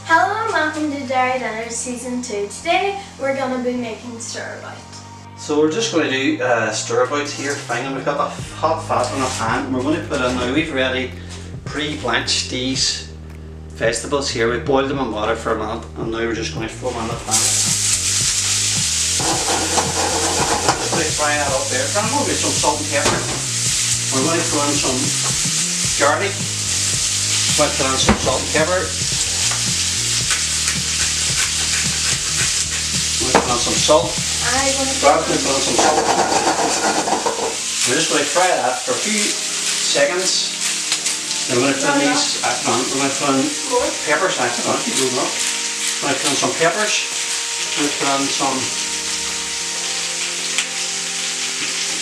Hello and welcome to Derry Dinner Season 2. Today we're going to be making Stirabout. So we're just going to do Stirabout here. Fine, we've got the hot fat on a pan. We're going to put in, now we've already pre-blanched these vegetables here. We boiled them in water for a minute and now we're just going to throw them on the pan. Just going to fry that up there. Then I'm going to get some salt and pepper. We're going to throw in some garlic. We're going to put in some salt and pepper. We're going to put on some salt. We're just going to fry that for a few seconds. Then we're going to put in these, we're going to put in peppers. Keep moving up. We're going to put in some peppers. We're going to put in some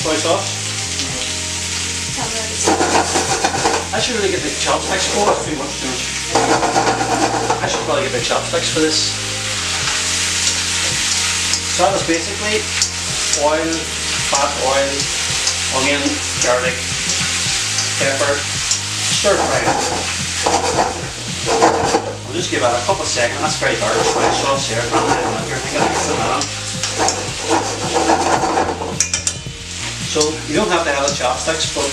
soy sauce. I should really get the chopsticks. Oh, that's too much. I should probably get the chopsticks for this. So that is basically oil, fat oil, onion, garlic, pepper, stir fry. I'll just give that a couple of seconds. That's very dark soy sauce here. So you don't have to have the chopsticks, but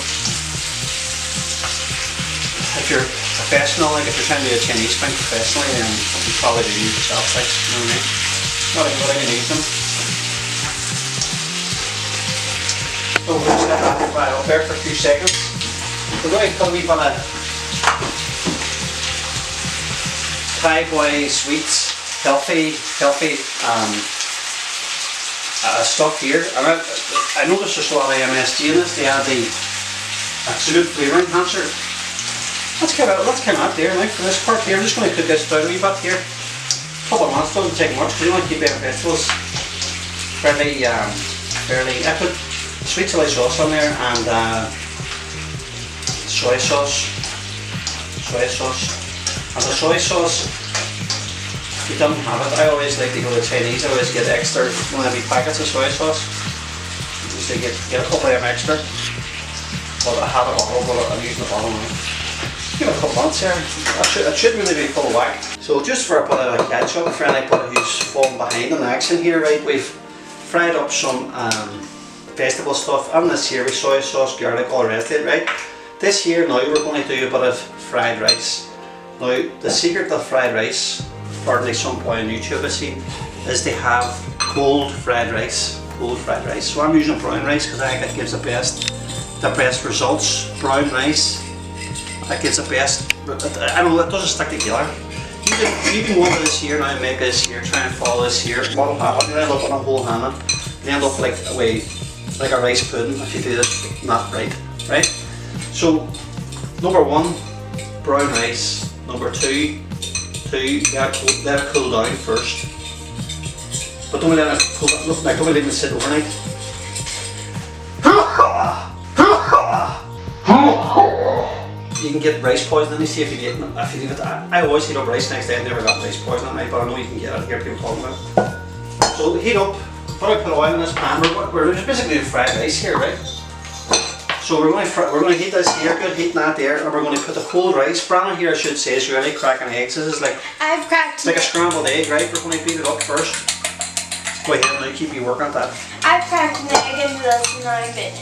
if you're professional, like if you're trying to do a Chinese thing professionally, then you probably do use the chopsticks, you know what I mean? Not everybody can use them. So we'll just let that fry up there for a few seconds. We're going to put a wee bit of Thai boy sweets, healthy stuff here. I noticed there's a lot of MSG in this. They add the absolute flavour enhancer. Let's come out there now for this part here. I'm just going to cook this down a wee bit here. Couple of minutes, doesn't take much because you want to keep our vegetables fairly, I put sweet chili sauce on there and soy sauce, and the soy sauce, if you don't have it, I always like to go to Chinese. I always get extra, one of the packets of soy sauce, just to get a couple of them extra, but I have a bottle, but I'm using the bottle now. Give it a couple months here. It should really be full whack. So just for a bit of a ketchup, for anybody who's falling behind in action here, right, we've fried up some vegetable stuff and this here with soy sauce, garlic, all the rest of it, right? This here now we're going to do a bit of fried rice. Now the secret of fried rice, partly some point on YouTube I see, is they have cold fried rice. So I'm using brown rice because I think it gives the best results. Brown rice. That gives the best, I don't know, it doesn't stick together. You can go into this here now and make this here, try and follow this here. What will happen, you end up on a whole hammer. You end up like a rice pudding if you do it not right. So, number one, brown rice. Number two, let it cool down first. But don't let it even sit overnight. You can get rice poisoning. You see if you leave it. I always heat up rice next day. I never got rice poisoning, but I know you can get it. Hear people talking about it. So heat up. Put oil in this pan. We're just basically doing fried rice here, right? So we're going to heat this here. Good, heating that there, and we're going to put the cold rice. Brandon here, I should say, is really cracking eggs. This is like it's like a scrambled egg, right? We're going to beat it up first. Go ahead and keep you working at that. I've cracked an egg into this and I'm in it.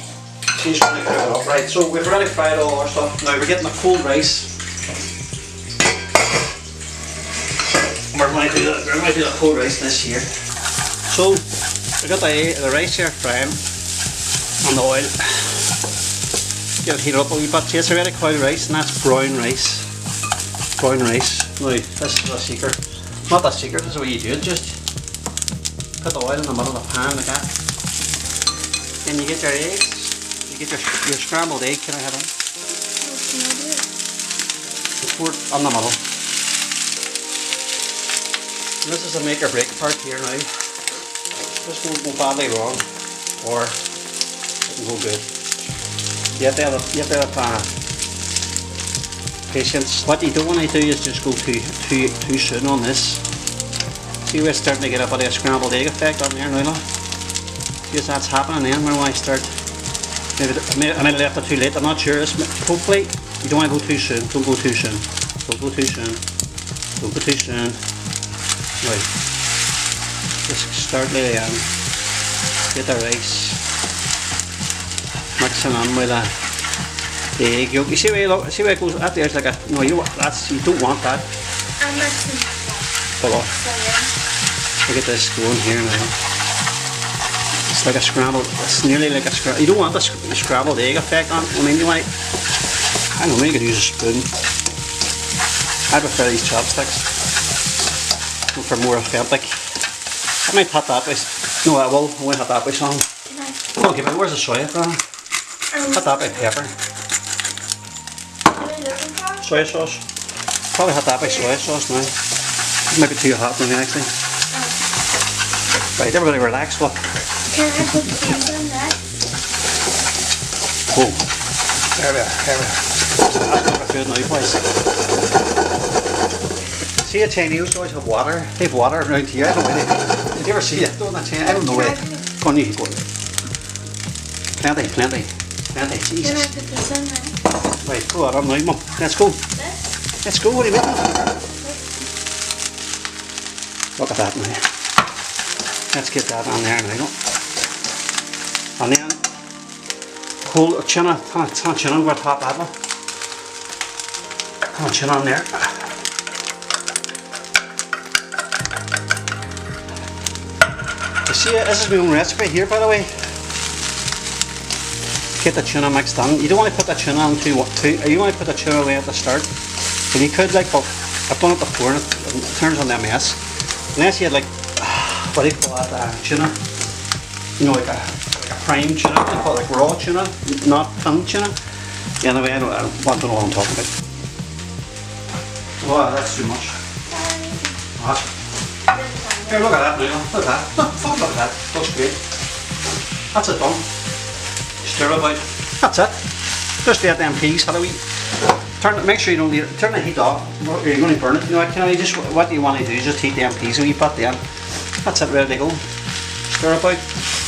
She's going to cook it up, right? So we've already fried all our stuff. Now we're getting the cold rice. We're going to do the cold rice this here. So we got the rice here frying on the oil. Get it heated up a wee bit. See, it's already cold rice, and that's brown rice. Brown rice. Now this is the secret. Not the secret. This is the way you do it. Just put the oil in the middle of the pan like that. Then you get your eggs. Get your scrambled egg. Can I have it? Can I do it? Pour it on the middle. And this is a make or break part here now. This won't go badly wrong, or it can go good. You have to have patience. What you don't want to do is just go too soon on this. See, we're starting to get a bit of a scrambled egg effect on there now. See if that's happening then when I start. Maybe I might have left it too late, I'm not sure. Hopefully you don't want to go too soon. Don't go too soon. Don't go too soon. Right. Just start to get the rice. Mix it in with the egg yolk. You see where it goes up there? It's like a no. You don't want that. I'm mixing that. Pull off. Look at this going here now. It's like a scrambled. It's nearly like a scrambled. You don't want the scrambled egg effect on it. I mean, you want. I don't know. Maybe you could use a spoon. I prefer these chopsticks. For more authentic. I might have that with. No, I will. I won't have that with some. Okay, but where's the soya from? Have that with pepper. Soya sauce. Probably have that with soya sauce now. It might be too hot for me actually. Right, everybody relax. Look. Can I put these in there? Oh. There we are. That's not a food now, boys. See, a Chinese always have water. They have water around here. I don't know. Did you ever see it? I don't know where. Go on, you go. Plenty. Jesus. Can I put this in there? Right, go on now, Mum. Let's go. This? Let's go. What are you making? Look at that now. Let's get that on there now. And then whole tuna, ton of tuna over top of it. Ton of tuna on there. You see, this is my own recipe here, by the way. Get the tuna mixed in. You don't want to put the tuna on you want to put the tuna away at the start. And you could, like, but I've done it before and it turns on a mess. Unless you had, like, what do you call that, tuna? You know, like a prime tuna, they call it like raw tuna, not tinned tuna. Anyway, I don't know what I'm talking about. Wow, that's too much. What? Here, look at that now. Look at that. Look at that. Looks great. That's it done. Stirabout. That's it. Just let them peas have a wee. Make sure you don't turn the heat off, or you're going to burn it. You know, what you want to do is just heat them peas a wee bit then. That's it, ready to go. Stirabout.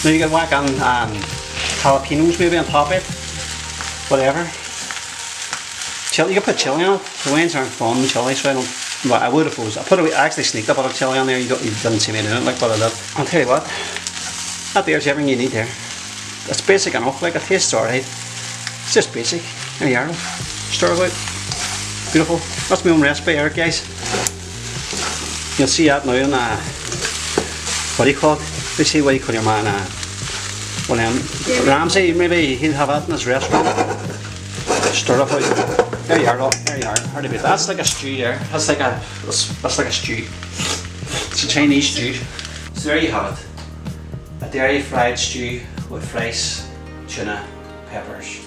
Now you can whack on jalapenos maybe on top of it. Whatever. Chili, you can put chili on it. The wines aren't fun chili, so I don't. Well, I would have I actually sneaked a bit of chili on there. You didn't see me doing it, like what I did. I'll tell you what. That there's everything you need there. It's basic enough, like it tastes alright. It's just basic. There you are. Stirabout. Beautiful. That's my own recipe here, guys. You'll see that now in what do you call it? You see what do you call your man? Ramsay, maybe he'll have that in his restaurant. Stirabout. There you are, look. There you are. Hard to beat. That's like a stew there. That's like a stew. It's a Chinese stew. So there you have it. A Derry fried stew with rice, tuna, peppers.